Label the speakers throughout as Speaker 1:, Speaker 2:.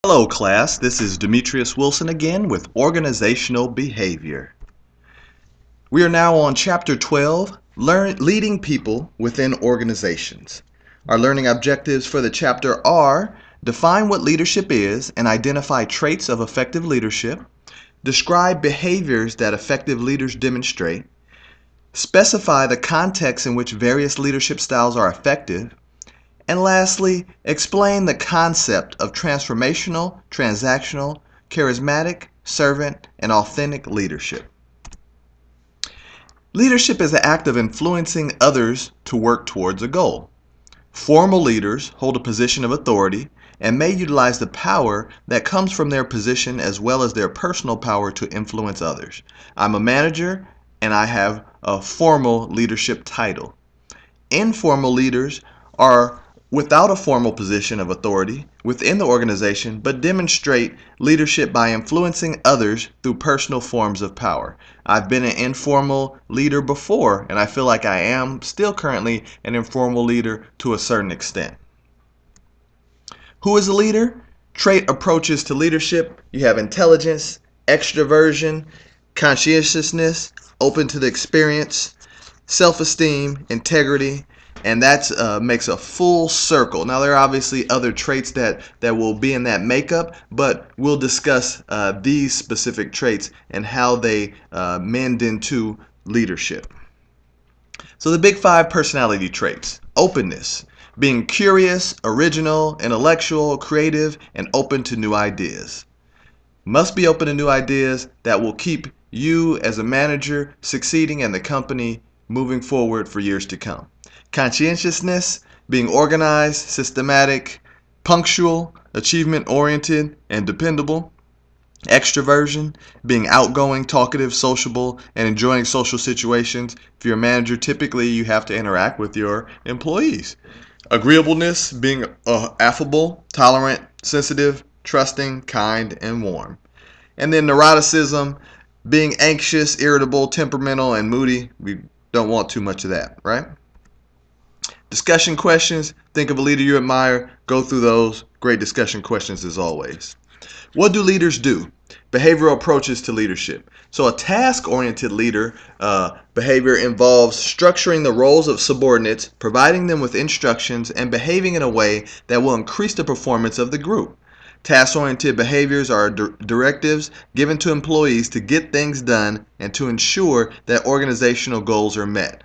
Speaker 1: Hello class, this is Demetrius Wilson again with Organizational Behavior. We are now on Chapter 12, Leading People Within Organizations. Our learning objectives for the chapter are: define what leadership is and identify traits of effective leadership, describe behaviors that effective leaders demonstrate, specify the context in which various leadership styles are effective, and lastly, explain the concept of transformational, transactional, charismatic, servant, and authentic leadership. Leadership is the act of influencing others to work towards a goal. Formal leaders hold a position of authority and may utilize the power that comes from their position as well as their personal power to influence others. I'm a manager and I have a formal leadership title. Informal leaders are without a formal position of authority within the organization, but demonstrate leadership by influencing others through personal forms of power. I've been an informal leader before, and I feel like I am still currently an informal leader to a certain extent. Who is a leader? Trait approaches to leadership. You have intelligence, extroversion, conscientiousness, open to the experience, self-esteem, integrity, and that makes a full circle. Now, there are obviously other traits that will be in that makeup, but we'll discuss these specific traits and how they mend into leadership. So the big 5 personality traits: openness, being curious, original, intellectual, creative, and open to new ideas. Must be open to new ideas that will keep you as a manager succeeding and the company moving forward for years to come. Conscientiousness, being organized, systematic, punctual, achievement-oriented, and dependable. Extroversion, being outgoing, talkative, sociable, and enjoying social situations. If you're a manager, typically you have to interact with your employees. Agreeableness, being affable, tolerant, sensitive, trusting, kind, and warm. And then neuroticism, being anxious, irritable, temperamental, and moody. We don't want too much of that, right? Discussion questions. Think of a leader you admire. Go through those. Great discussion questions as always. What do leaders do? Behavioral approaches to leadership. So a task-oriented leader behavior involves structuring the roles of subordinates, providing them with instructions, and behaving in a way that will increase the performance of the group. Task-oriented behaviors are directives given to employees to get things done and to ensure that organizational goals are met.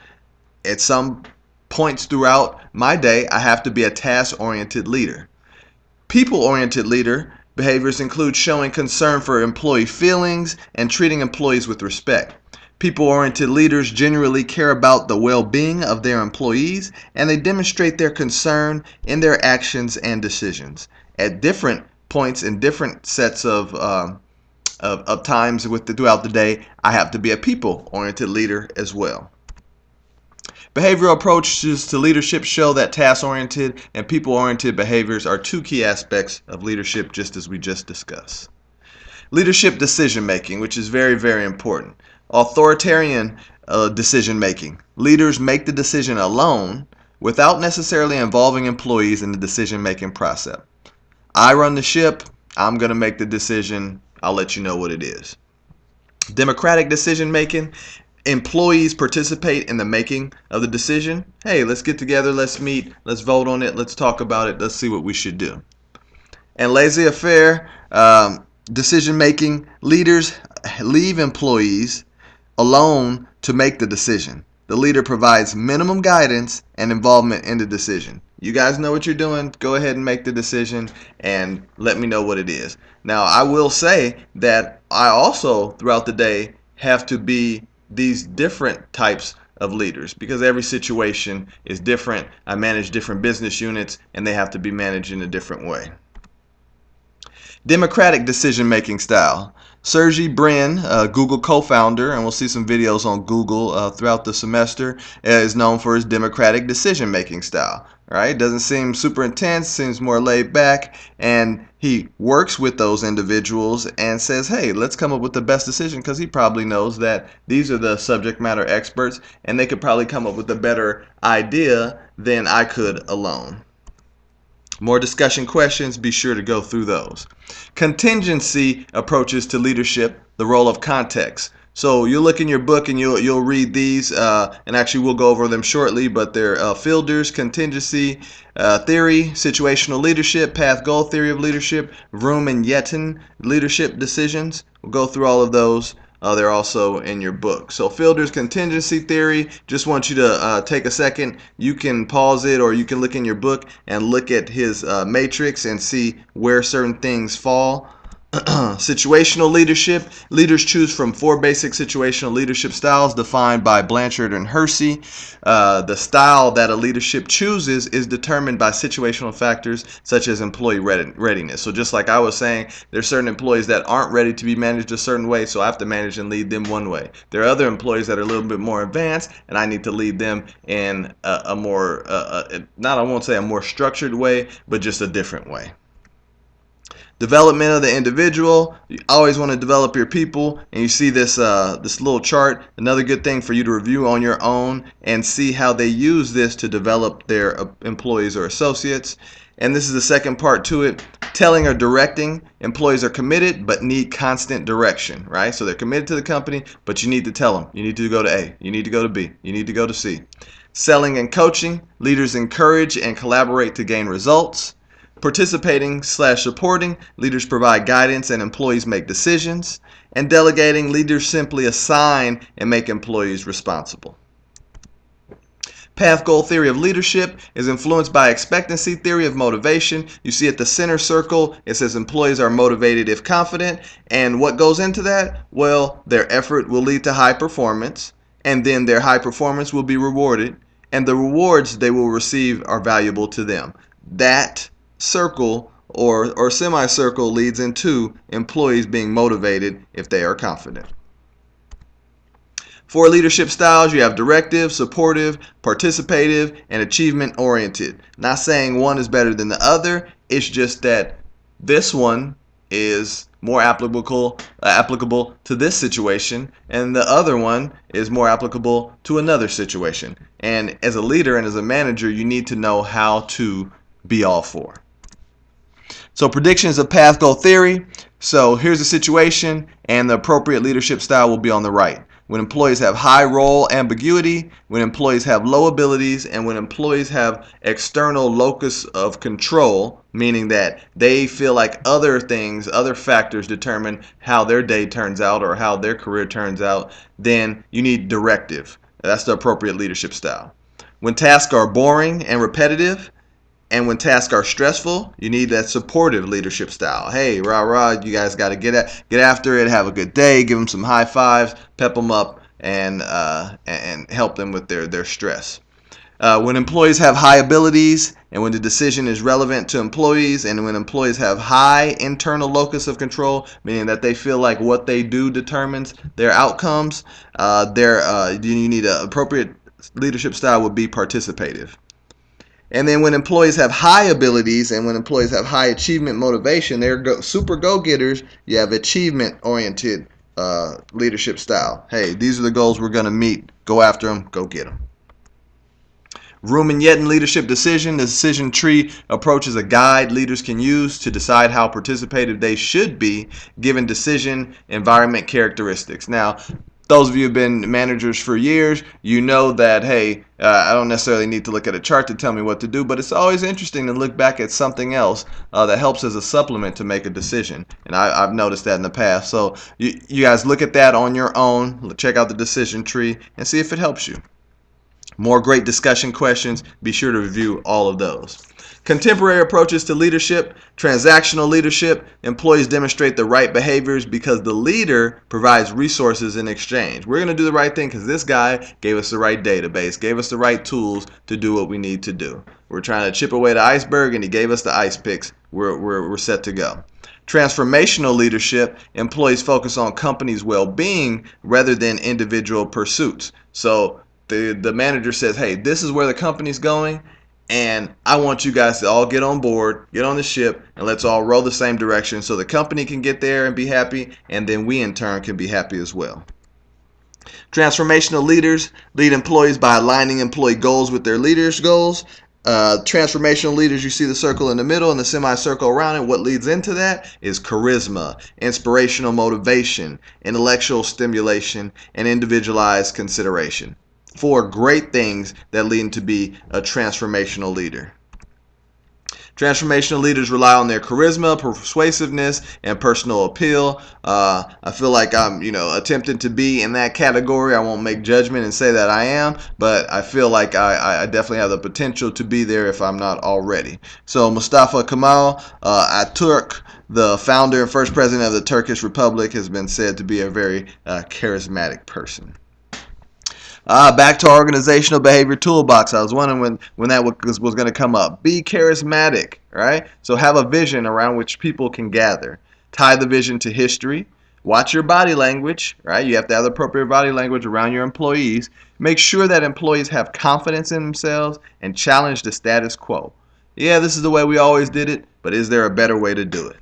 Speaker 1: At some points throughout my day, I have to be a task-oriented leader. People-oriented leader behaviors include showing concern for employee feelings and treating employees with respect. People-oriented leaders generally care about the well-being of their employees, and they demonstrate their concern in their actions and decisions. At different points in different sets of times throughout the day, I have to be a people-oriented leader as well. Behavioral approaches to leadership show that task-oriented and people-oriented behaviors are 2 key aspects of leadership, just as we just discussed. Leadership decision-making, which is very, very important. Authoritarian decision-making. Leaders make the decision alone without necessarily involving employees in the decision-making process. I run the ship. I'm going to make the decision. I'll let you know what it is. Democratic decision-making. Employees participate in the making of the decision. Hey, let's get together, let's meet, let's vote on it, let's talk about it, let's see what we should do. And laissez-faire decision making, leaders leave employees alone to make the decision. The leader provides minimum guidance and involvement in the decision. You guys know what you're doing, go ahead and make the decision and let me know what it is. Now, I will say that I also throughout the day have to be these different types of leaders because every situation is different. I manage different business units and they have to be managed in a different way. Democratic decision-making style. Sergey Brin, Google co-founder, and we'll see some videos on Google throughout the semester, is known for his democratic decision-making style. Right? Doesn't seem super intense, seems more laid back, and he works with those individuals and says, hey, let's come up with the best decision, because he probably knows that these are the subject matter experts and they could probably come up with a better idea than I could alone. More discussion questions, be sure to go through those. Contingency approaches to leadership, the role of context. So you'll look in your book and you'll read these, and actually we'll go over them shortly, but they're Fielder's contingency theory, situational leadership, path goal theory of leadership, Vroom and Yetton leadership decisions. We'll go through all of those. They're also in your book. So Fielder's contingency theory, just want you to take a second. You can pause it or you can look in your book and look at his matrix and see where certain things fall. Situational leadership. Leaders choose from 4 basic situational leadership styles defined by Blanchard and Hersey. The style that a leadership chooses is determined by situational factors such as employee readiness. So just like I was saying, there's certain employees that aren't ready to be managed a certain way, so I have to manage and lead them one way. There are other employees that are a little bit more advanced, and I need to lead them in a more, not I won't say a more structured way, but just a different way. Development of the individual. You always want to develop your people, and you see this this little chart. Another good thing for you to review on your own and see how they use this to develop their employees or associates. And this is the second part to it. Telling or directing. Employees are committed but need constant direction, right? So they're committed to the company, but you need to tell them. You need to go to A. You need to go to B. You need to go to C. Selling and coaching. Leaders encourage and collaborate to gain results. Participating/supporting, leaders provide guidance and employees make decisions. And delegating, leaders simply assign and make employees responsible. Path goal theory of leadership is influenced by expectancy theory of motivation. You see at the center circle, it says employees are motivated if confident. And what goes into that? Well, their effort will lead to high performance, and then their high performance will be rewarded, and the rewards they will receive are valuable to them. That circle or semicircle leads into employees being motivated if they are confident. 4 leadership styles, you have directive, supportive, participative, and achievement oriented. Not saying one is better than the other, it's just that this one is more applicable to this situation, and the other one is more applicable to another situation. And as a leader and as a manager, you need to know how to be all 4. So predictions of path goal theory. So here's the situation, and the appropriate leadership style will be on the right. When employees have high role ambiguity, when employees have low abilities, and when employees have external locus of control, meaning that they feel like other things, other factors determine how their day turns out or how their career turns out, then you need directive. That's the appropriate leadership style. When tasks are boring and repetitive, and when tasks are stressful, you need that supportive leadership style. Hey, rah, you guys got to get after it, have a good day, give them some high fives, pep them up, and help them with their stress. When employees have high abilities, and when the decision is relevant to employees, and when employees have high internal locus of control, meaning that they feel like what they do determines their outcomes, you need an appropriate leadership style would be participative. And then when employees have high abilities and when employees have high achievement motivation, they're super go-getters, you have achievement-oriented leadership style. Hey, these are the goals we're going to meet. Go after them. Go get them. Vroom and Yetton leadership decision. The decision tree approach is a guide leaders can use to decide how participative they should be given decision environment characteristics. Now, those of you who have been managers for years, you know that, hey, I don't necessarily need to look at a chart to tell me what to do, but it's always interesting to look back at something else that helps as a supplement to make a decision. And I've noticed that in the past. So you guys look at that on your own, check out the decision tree, and see if it helps you. More great discussion questions. Be sure to review all of those. Contemporary approaches to leadership. Transactional leadership. Employees demonstrate the right behaviors because the leader provides resources in exchange. We're going to do the right thing because this guy gave us the right database, gave us the right tools to do what we need to do. We're trying to chip away the iceberg, and he gave us the ice picks. We're set to go. Transformational leadership. Employees focus on company's well-being rather than individual pursuits. So the manager says, hey, this is where the company's going, and I want you guys to all get on board, get on the ship, and let's all row the same direction so the company can get there and be happy, and then we in turn can be happy as well. Transformational leaders lead employees by aligning employee goals with their leaders' goals. Transformational leaders, you see the circle in the middle and the semicircle around it. What leads into that is charisma, inspirational motivation, intellectual stimulation, and individualized consideration. 4 great things that lead to be a transformational leader. Transformational leaders rely on their charisma, persuasiveness, and personal appeal. I feel like I'm, attempting to be in that category. I won't make judgment and say that I am, but I feel like I definitely have the potential to be there if I'm not already. So Mustafa Kemal Atatürk, the founder and first president of the Turkish Republic, has been said to be a very charismatic person. Back to our organizational behavior toolbox. I was wondering when that was going to come up. Be charismatic, right? So have a vision around which people can gather. Tie the vision to history. Watch your body language, right? You have to have the appropriate body language around your employees. Make sure that employees have confidence in themselves and challenge the status quo. Yeah, this is the way we always did it, but is there a better way to do it?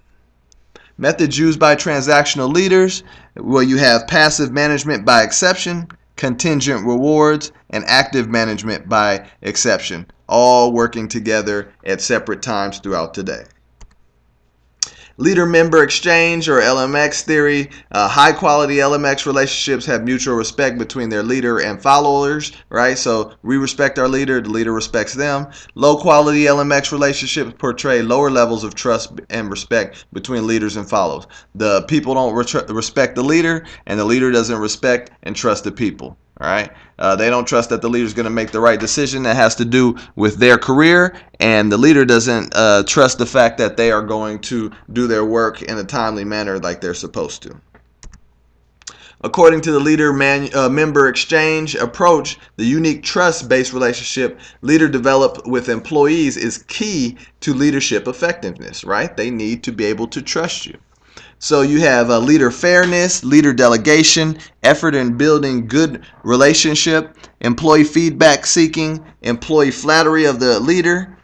Speaker 1: Methods used by transactional leaders. Well, you have passive management by exception, contingent rewards, and active management by exception, all working together at separate times throughout the day. Leader-member exchange, or LMX theory. High-quality LMX relationships have mutual respect between their leader and followers, right? So we respect our leader, the leader respects them. Low-quality LMX relationships portray lower levels of trust and respect between leaders and followers. The people don't respect the leader, and the leader doesn't respect and trust the people. All right. They don't trust that the leader is going to make the right decision that has to do with their career, and the leader doesn't trust the fact that they are going to do their work in a timely manner like they're supposed to. According to the leader-member exchange approach, the unique trust-based relationship leader develop with employees is key to leadership effectiveness, right? They need to be able to trust you. So you have leader fairness, leader delegation, effort in building good relationship, employee feedback seeking, employee flattery of the leader,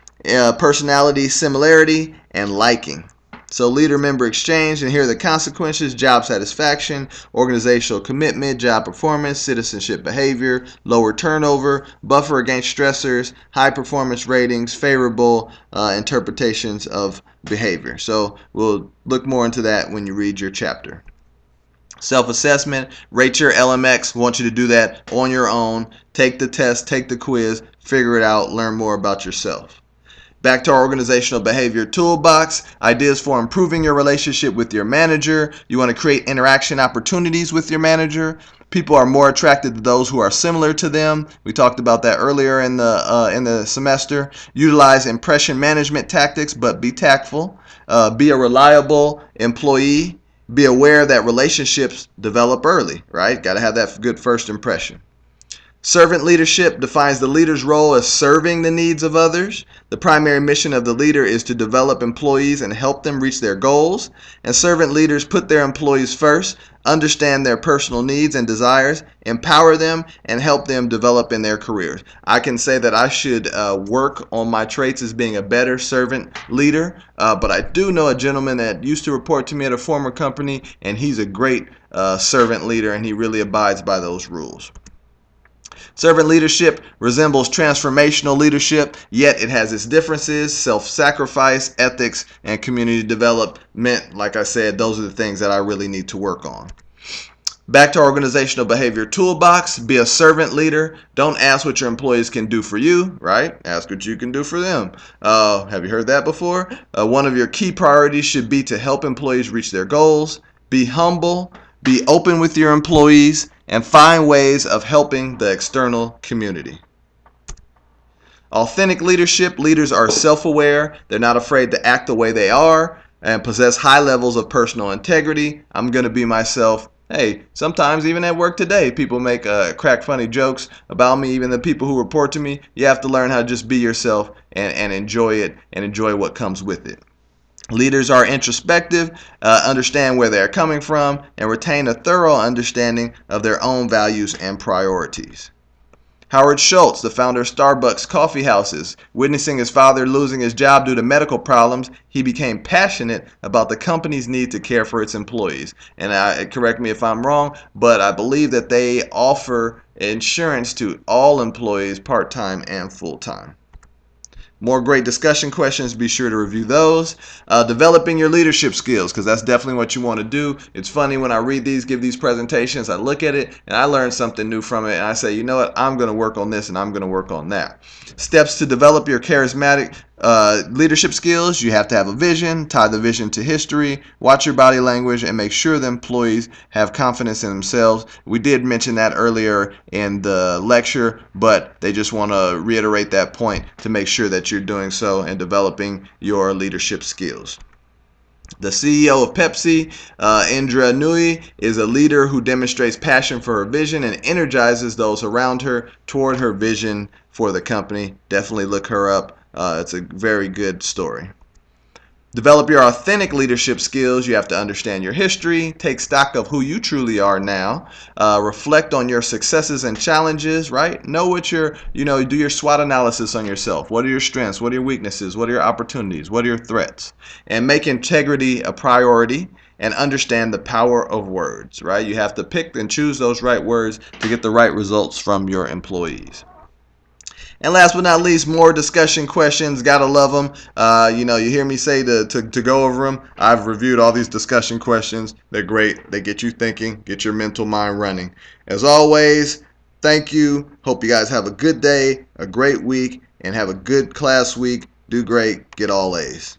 Speaker 1: personality similarity, and liking. So leader-member exchange, and here are the consequences: job satisfaction, organizational commitment, job performance, citizenship behavior, lower turnover, buffer against stressors, high performance ratings, favorable interpretations of behavior. So we'll look more into that when you read your chapter. Self-assessment, rate your LMX. Want you to do that on your own. Take the test, take the quiz, figure it out, learn more about yourself. Back to our organizational behavior toolbox, ideas for improving your relationship with your manager. You want to create interaction opportunities with your manager. People are more attracted to those who are similar to them. We talked about that earlier in the semester. Utilize impression management tactics, but be tactful. Be a reliable employee. Be aware that relationships develop early, right? Got to have that good first impression. Servant leadership defines the leader's role as serving the needs of others. The primary mission of the leader is to develop employees and help them reach their goals. And servant leaders put their employees first, understand their personal needs and desires, empower them, and help them develop in their careers. I can say that I should work on my traits as being a better servant leader, but I do know a gentleman that used to report to me at a former company, and he's a great servant leader, and he really abides by those rules. Servant leadership resembles transformational leadership, yet it has its differences: self-sacrifice, ethics, and community development. Like I said, those are the things that I really need to work on. Back to our organizational behavior toolbox. Be a servant leader. Don't ask what your employees can do for you, right? Ask what you can do for them. Have you heard that before? One of your key priorities should be to help employees reach their goals. Be humble. Be open with your employees, and find ways of helping the external community. Authentic leadership. Leaders are self-aware. They're not afraid to act the way they are and possess high levels of personal integrity. I'm going to be myself. Hey, sometimes even at work today, people make crack funny jokes about me, even the people who report to me. You have to learn how to just be yourself and enjoy it and enjoy what comes with it. Leaders are introspective, understand where they're coming from, and retain a thorough understanding of their own values and priorities. Howard Schultz, the founder of Starbucks coffee houses, witnessing his father losing his job due to medical problems, he became passionate about the company's need to care for its employees. And correct me if I'm wrong, but I believe that they offer insurance to all employees, part-time and full-time. More great discussion questions. Be sure to review those. Developing your leadership skills, because that's definitely what you want to do. It's funny when I read these, give these presentations, I look at it and I learn something new from it, and I say, you know what, I'm going to work on this and I'm going to work on that. Steps to develop your charismatic leadership skills. You have to have a vision, tie the vision to history, watch your body language, and make sure the employees have confidence in themselves. We did mention that earlier in the lecture, but they just want to reiterate that point to make sure that you're doing so and developing your leadership skills. The CEO of Pepsi, Indra Nooyi, is a leader who demonstrates passion for her vision and energizes those around her toward her vision for the company. Definitely look her up. It's a very good story. Develop your authentic leadership skills. You have to understand your history, take stock of who you truly are now, reflect on your successes and challenges, right? Know what do your SWOT analysis on yourself. What are your strengths? What are your weaknesses? What are your opportunities? What are your threats? And make integrity a priority and understand the power of words, right? You have to pick and choose those right words to get the right results from your employees. And last but not least, more discussion questions. Gotta love them. You hear me say to go over them. I've reviewed all these discussion questions. They're great. They get you thinking, get your mental mind running. As always, thank you. Hope you guys have a good day, a great week, and have a good class week. Do great. Get all A's.